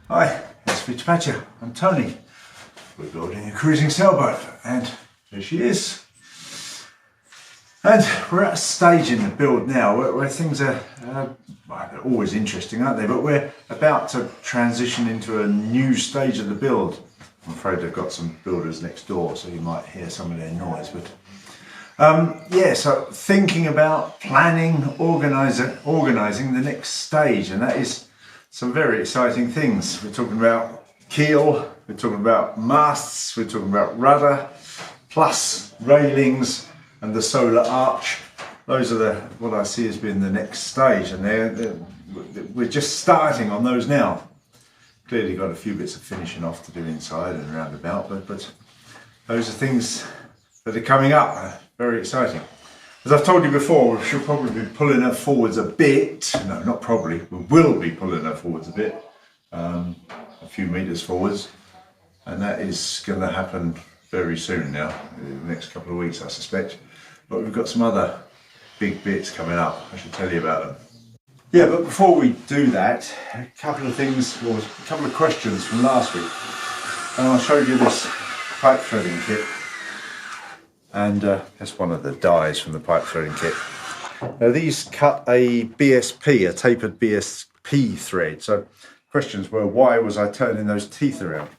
Hi, it's Tapatya. I'm Tony. We're building a cruising sailboat, and there she is. And we're at a stage in the build now where things are they're always interesting, aren't they? But we're about to transition into a new stage of the build. I'm afraid they've got some builders next door, so you might hear some of their noise. But yeah, so thinking about planning, organising the next stage, and that is some very exciting things. We're talking about keel, we're talking about masts, we're talking about rudder, plus railings and the solar arch. Those are what I see as being the next stage, and we're just starting on those now. Clearly got a few bits of finishing off to do inside and round about, but those are things that are coming up. Very exciting. As I've told you before, we should probably be pulling her forwards a bit. No, not probably. We will be pulling her forwards a bit, a few metres forwards, and that is going to happen very soon now, in the next couple of weeks I suspect. But we've got some other big bits coming up, I should tell you about them. Yeah, but before we do that, a couple of things, or a couple of questions from last week. And I showed you this pipe threading kit. And that's one of the dies from the pipe threading kit. Now these cut a BSP, a tapered BSP thread. So questions were, why was I turning those teeth around?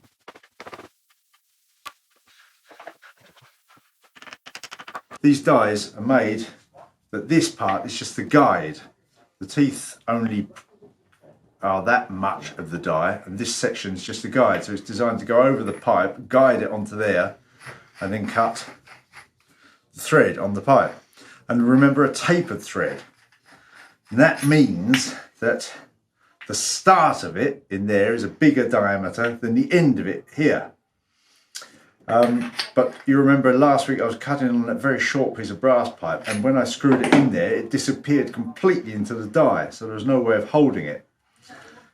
These dies are made that this part is just the guide. The teeth only are that much of the die, and this section is just the guide. So it's designed to go over the pipe, guide it onto there, and then cut the thread on the pipe. And remember, a tapered thread. And that means that the start of it in there is a bigger diameter than the end of it here. But you remember last week I was cutting on a very short piece of brass pipe, and when I screwed it in there, it disappeared completely into the die, so there was no way of holding it.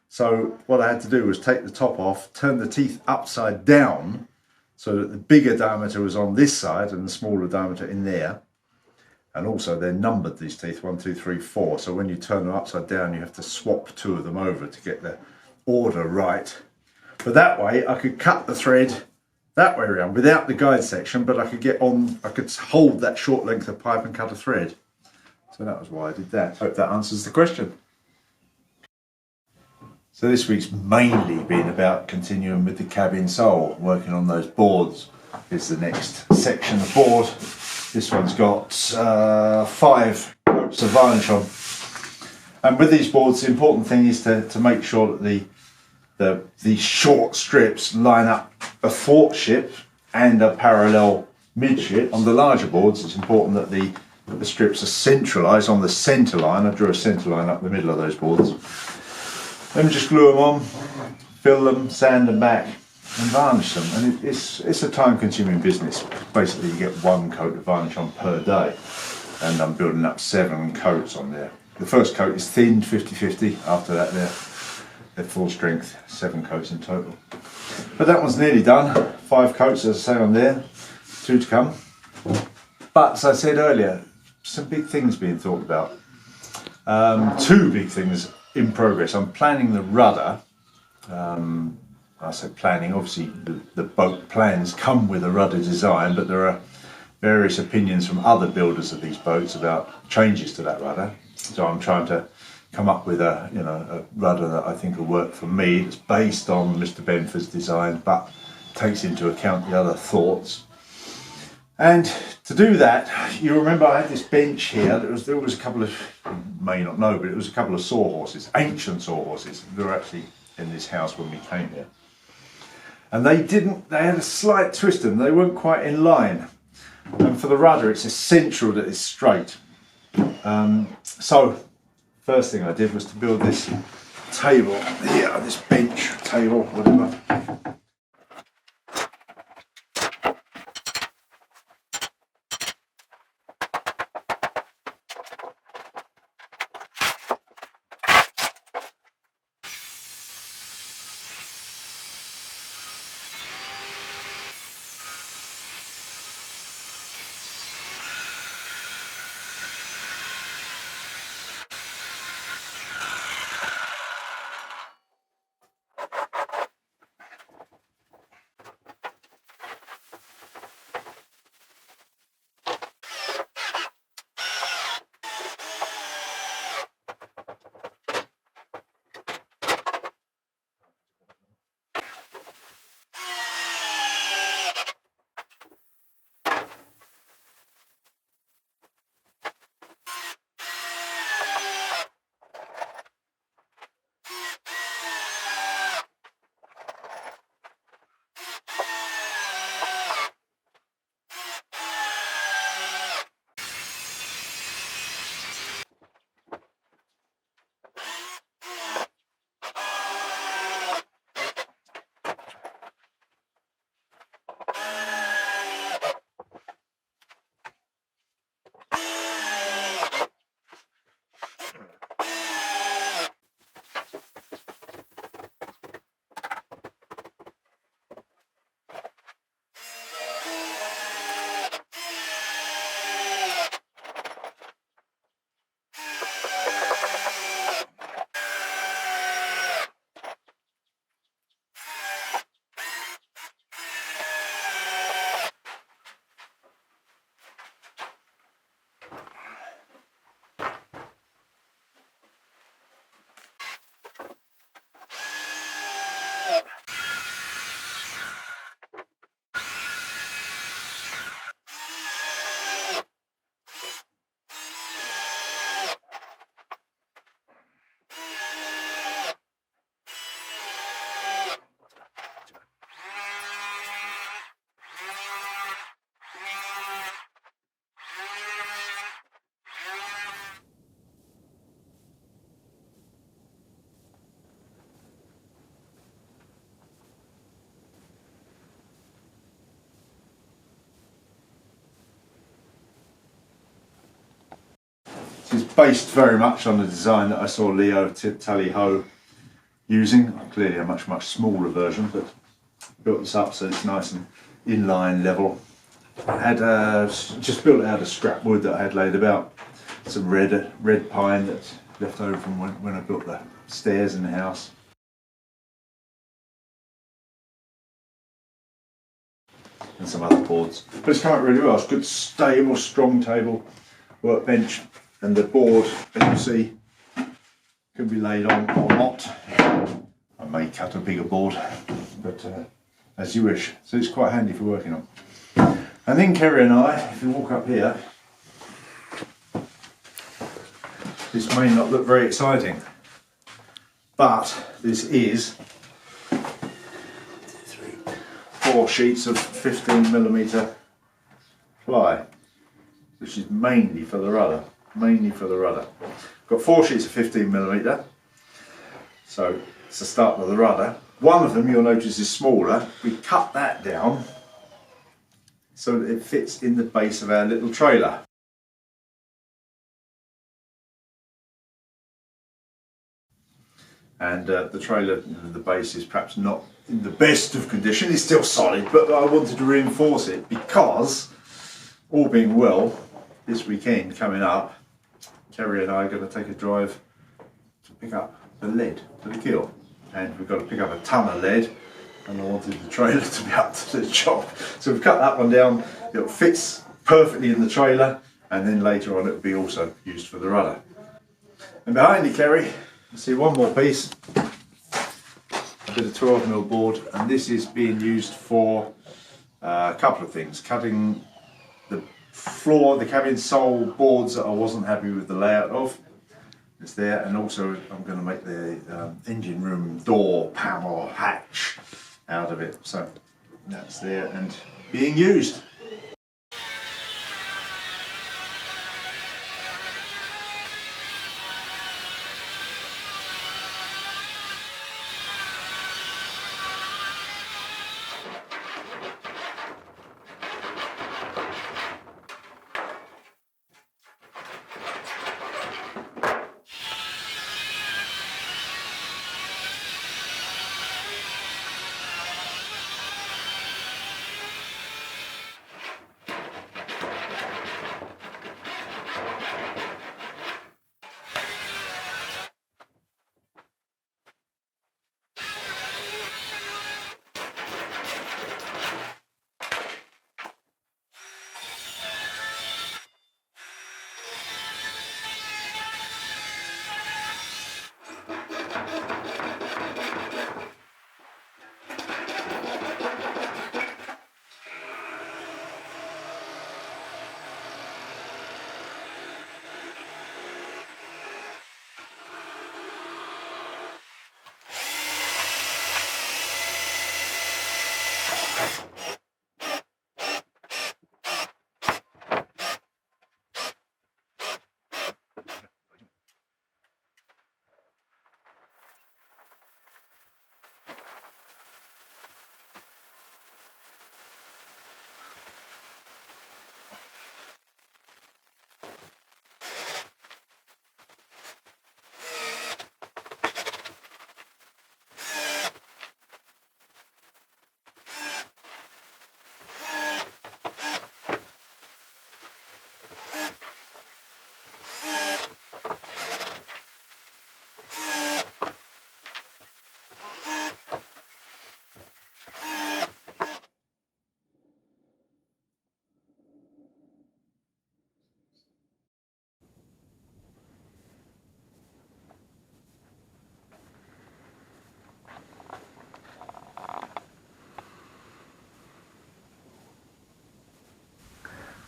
So what I had to do was take the top off, turn the teeth upside down so that the bigger diameter was on this side and the smaller diameter in there. And also they're numbered, these teeth, 1, 2, 3, 4. So when you turn them upside down, you have to swap 2 of them over to get the order right. But that way I could cut the thread that way around without the guide section, but I could hold that short length of pipe and cut a thread. So that was why I did that. Hope that answers the question. So this week's mainly been about continuing with the cabin sole, working on those boards. Is the next section of board. This one's got 5 coats of varnish on. And with these boards, the important thing is to make sure that the short strips line up athwartship and a parallel midship. On the larger boards, it's important that the strips are centralised on the centre line. I drew a centre line up the middle of those boards. Then just glue them on, fill them, sand them back, and varnish them. And it's a time-consuming business. Basically, you get 1 coat of varnish on per day, and I'm building up 7 coats on there. The first coat is thinned 50-50. After that, they're full strength, 7 coats in total. But that one's nearly done. 5 coats, as I say, on there, 2 to come. But as I said earlier, some big things being thought about. 2 big things in progress. I'm planning the rudder. I say planning, obviously the boat plans come with a rudder design, but there are various opinions from other builders of these boats about changes to that rudder. So I'm trying to come up with a rudder that I think will work for me. It's based on Mr. Benford's design, but takes into account the other thoughts. And to do that, you remember I had this bench here. There was a couple of, you may not know, but it was a couple of sawhorses, ancient sawhorses. They were actually in this house when we came here. And they had a slight twist in them. They weren't quite in line. And for the rudder, it's essential that it's straight. So first thing I did was to build this table here, this bench table, whatever. It's based very much on the design that I saw Leo Tally-Ho using. Clearly a much smaller version, but built this up so it's nice and inline level. I had just built it out of scrap wood that I had laid about. Some red pine that's left over from when I built the stairs in the house. And some other boards. But it's come out really well. It's a good, stable, strong table, workbench, and the board, as you see, can be laid on or not. I may cut a bigger board, but as you wish. So it's quite handy for working on. And then Kerry and I, if you walk up here, this may not look very exciting, but this is 4 sheets of 15mm ply, which is mainly for the rudder. Got 4 sheets of 15mm, so it's the start of the rudder. One of them you'll notice is smaller. We cut that down so that it fits in the base of our little trailer. And the trailer, the base is perhaps not in the best of condition. It's still solid, but I wanted to reinforce it because, all being well, this weekend coming up, Kerry and I are going to take a drive to pick up the lead for the Keel. And we've got to pick up a ton of lead, and I wanted the trailer to be up to the job. So we've cut that one down. It fits perfectly in the trailer, and then later on it will be also used for the rudder. And behind you, Kerry, you see one more piece, a bit of 12mm board, and this is being used for a couple of things. Cutting the floor, the cabin sole boards that I wasn't happy with the layout of. It's there, and also I'm going to make the engine room door panel hatch out of it. So that's there and being used.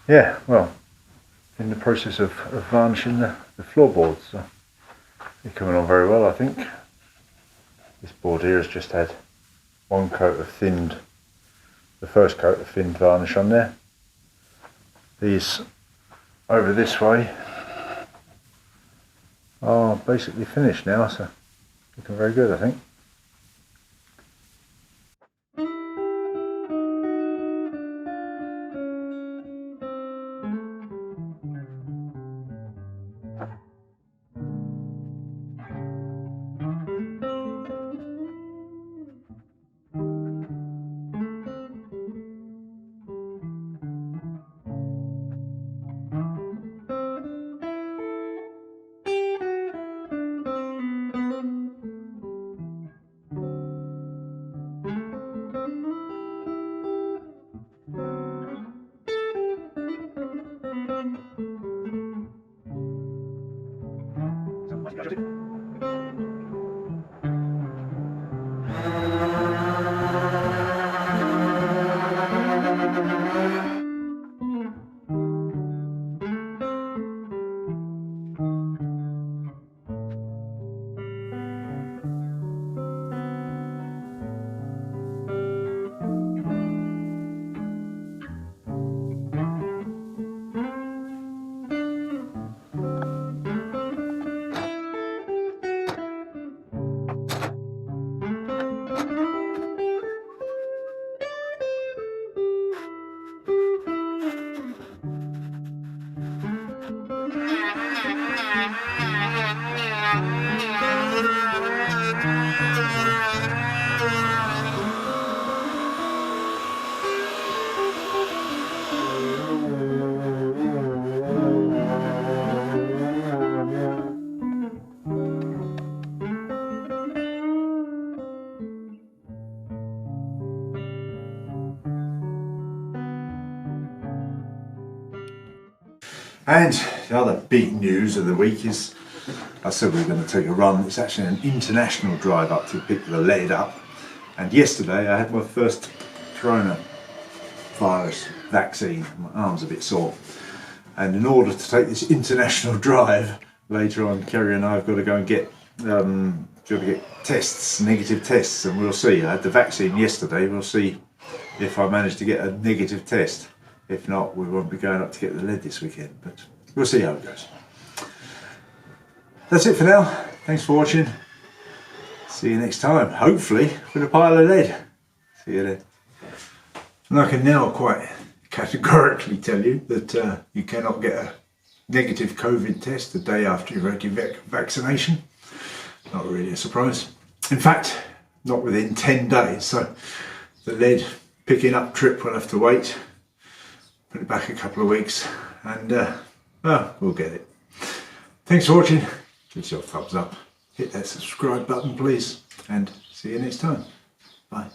Yeah, well, in the process of varnishing the floorboards. So they're coming on very well, I think. This board here has just had one coat of thinned, the first coat of thinned varnish on there. These over this way are basically finished now, so looking very good, I think. And the other big news of the week is, I said we were going to take a run. It's actually an international drive up to pick the lead up. And yesterday I had my first coronavirus vaccine. My arm's a bit sore. And in order to take this international drive, later on Kerry and I have got to go and get tests, negative tests, and we'll see. I had the vaccine yesterday, we'll see if I manage to get a negative test. If not, we won't be going up to get the lead this weekend, but we'll see how it goes. That's it for now. Thanks for watching. See you next time, hopefully with a pile of lead. See you then. And I can now quite categorically tell you that you cannot get a negative COVID test the day after you've had your vaccination. Not really a surprise. In fact, not within 10 days. So the lead picking up trip will have to wait. Put it back a couple of weeks and we'll get it. Thanks for watching. Give yourself a thumbs up. Hit that subscribe button please. And see you next time. Bye.